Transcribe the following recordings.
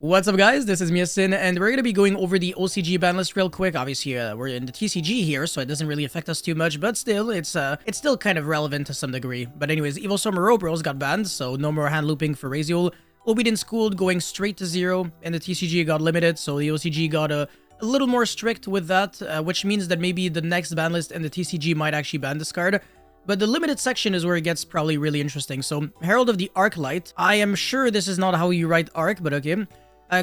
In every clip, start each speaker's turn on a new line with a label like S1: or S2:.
S1: What's up, guys? This is Miasin, and we're gonna be going over the OCG ban list real quick. Obviously, we're in the TCG here, so it doesn't really affect us too much, but still, it's still kind of relevant to some degree. But anyways, Evil Storm Bros got banned, so no more hand looping for Raziel. Obedient Schooled going straight to 0, and the TCG got limited, so the OCG got a little more strict with that, which means that maybe the next ban list and the TCG might actually ban this card. But the limited section is where it gets probably really interesting. So, Herald of the Arclight. I am sure this is not how you write Arc, but okay.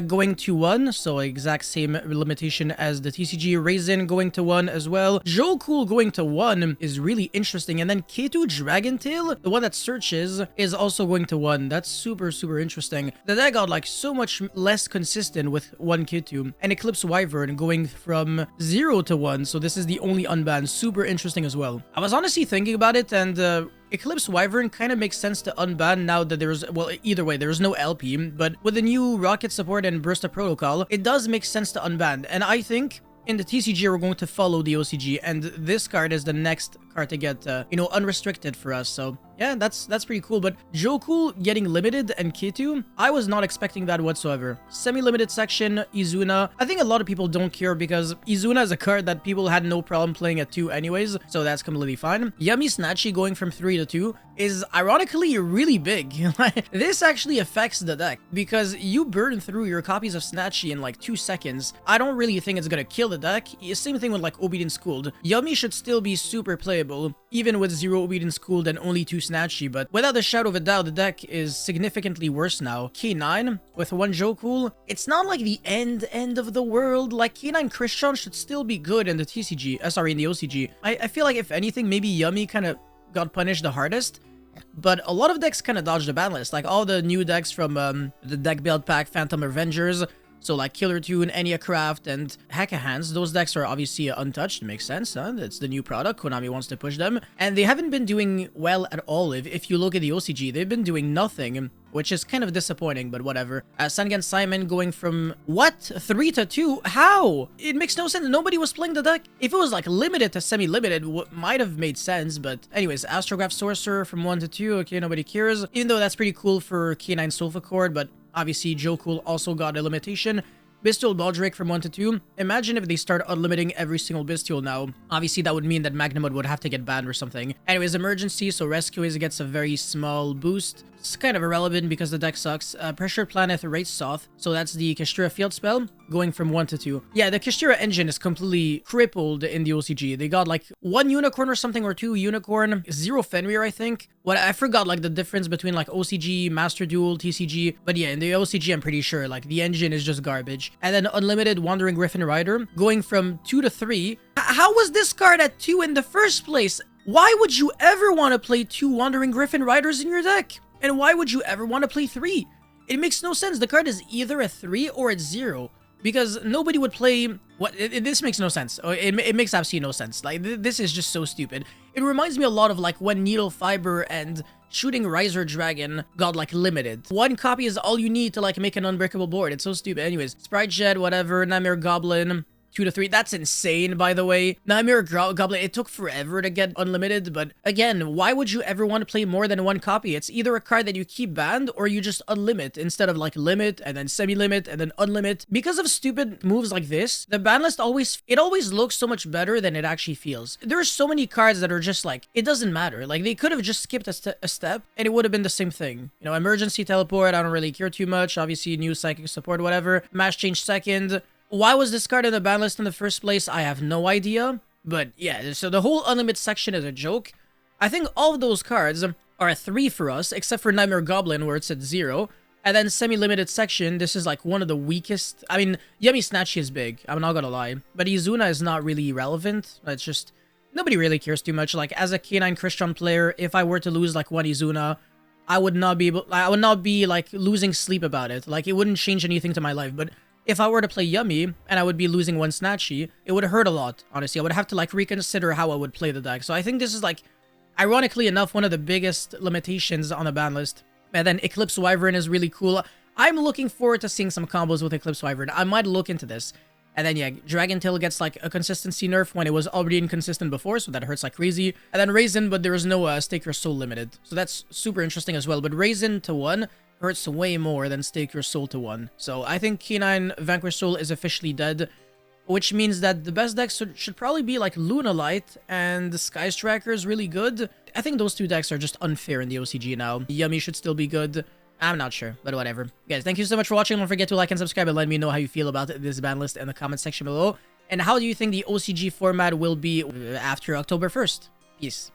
S1: Going to 1, so exact same limitation as the TCG. Raisin going to 1 as well. Joe going to 1 is really interesting. And then K2 Dragontail, the one that searches, is also going to 1. That's super interesting. The deck got like so much less consistent with 1 K2. And Eclipse Wyvern going from 0 to 1, so this is the only unbanned. Super interesting as well. I was honestly thinking about it, and Eclipse Wyvern kind of makes sense to unban now that there's, well, either way, there's no LP, but with the new Rocket support and Burst of Protocol, it does make sense to unban, and I think in the TCG we're going to follow the OCG, and this card is the next card to get, unrestricted for us, so yeah, that's pretty cool. But Joe getting limited and K2, I was not expecting that whatsoever. Semi-limited section, Izuna. I think a lot of people don't care because Izuna is a card that people had no problem playing at 2 anyways, so that's completely fine. Yummy Snatchy going from 3 to 2 is ironically really big. This actually affects the deck because you burn through your copies of Snatchy in like 2 seconds. I don't really think it's gonna kill the deck. Same thing with like Obedient Schooled. Yummy should still be super playable, even with 0 Obedient Schooled and only 2 Snatchy, but without a shadow of a doubt, the deck is significantly worse now. K9 with 1 Joe, it's not like the end of the world. Like K9 Crystron should still be good in the TCG, in the OCG. I feel like if anything, maybe Yummy kind of got punished the hardest. But a lot of decks kind of dodged the ban list, like all the new decks from the deck build pack, Phantom Avengers. So like Killer Tune, Eniacraft, and Hack-A-Hands, those decks are obviously untouched. Makes sense, huh? It's the new product. Konami wants to push them. And they haven't been doing well at all. If you look at the OCG, they've been doing nothing, which is kind of disappointing, but whatever. Sangan Simon going from, what? 3 to 2? How? It makes no sense. Nobody was playing the deck. If it was like limited to semi-limited, might have made sense, but anyways, Astrograph Sorcerer from 1 to 2. Okay, nobody cares. Even though that's pretty cool for K9 Sulfur Cord, but obviously, Joe also got a limitation. Bestial Baldric from 1 to 2. Imagine if they start unlimiting every single Bestial now. Obviously, that would mean that Magnamud would have to get banned or something. Anyways, Emergency, so Rescuers gets a very small boost. It's kind of irrelevant because the deck sucks. Pressure Planet Race Soth, so that's the Kashtira field spell, going from 1 to 2. Yeah, the Kashtira engine is completely crippled in the OCG. They got like 1 Unicorn or something, or 2 Unicorn, 0 Fenrir, I think. What I forgot like the difference between like OCG, Master Duel, TCG, but yeah, in the OCG I'm pretty sure like the engine is just garbage. And then Unlimited Wandering Griffin Rider, going from 2 to 3. How was this card at 2 in the first place? Why would you ever want to play 2 Wandering Griffin Riders in your deck? And why would you ever want to play 3? It makes no sense. The card is either a 3 or it's 0. Because nobody would play... This makes no sense. It makes absolutely no sense. Like, this is just so stupid. It reminds me a lot of, like, when Needle Fiber and Shooting Riser Dragon got, like, limited. 1 copy is all you need to, like, make an unbreakable board. It's so stupid. Anyways, Sprite Jet, whatever, Nightmare Goblin... 2 to 3. That's insane, by the way. Nightmare Goblin, it took forever to get unlimited, but again, why would you ever want to play more than 1 copy? It's either a card that you keep banned or you just unlimit instead of like limit and then semi-limit and then unlimit. Because of stupid moves like this, the ban list always looks so much better than it actually feels. There are so many cards that are just like, it doesn't matter. Like, they could have just skipped a step and it would have been the same thing. You know, Emergency Teleport, I don't really care too much. Obviously, new Psychic Support, whatever. Mass Change second. Why was this card in the ban list in the first place? I have no idea. But yeah, so the whole unlimited section is a joke. I think all of those cards are a 3 for us, except for Nightmare Goblin, where it's at 0. And then semi-limited section, this is like one of the weakest. I mean, Yummy Snatchy is big, I'm not gonna lie. But Izuna is not really relevant. It's just, nobody really cares too much. Like, as a K9 Crystron player, if I were to lose like 1 Izuna, I would not be like losing sleep about it. Like, it wouldn't change anything to my life, but if I were to play Yummy, and I would be losing 1 Snatchy, it would hurt a lot, honestly. I would have to, like, reconsider how I would play the deck. So I think this is, like, ironically enough, one of the biggest limitations on the ban list. And then Eclipse Wyvern is really cool. I'm looking forward to seeing some combos with Eclipse Wyvern. I might look into this. And then, yeah, Dragontail gets, like, a consistency nerf when it was already inconsistent before, so that hurts like crazy. And then Raisin, but there is no Staker Soul limited. So that's super interesting as well. But Raisin to 1 hurts way more than Stake Your Soul to 1. So I think K9 Vanquish Soul is officially dead, which means that the best decks should probably be like Lunalight, and the Sky Striker is really good. I think those two decks are just unfair in the OCG now. Yummy should still be good. I'm not sure, but whatever. Guys, thank you so much for watching. Don't forget to like and subscribe and let me know how you feel about this ban list in the comment section below. And how do you think the OCG format will be after October 1st? Peace.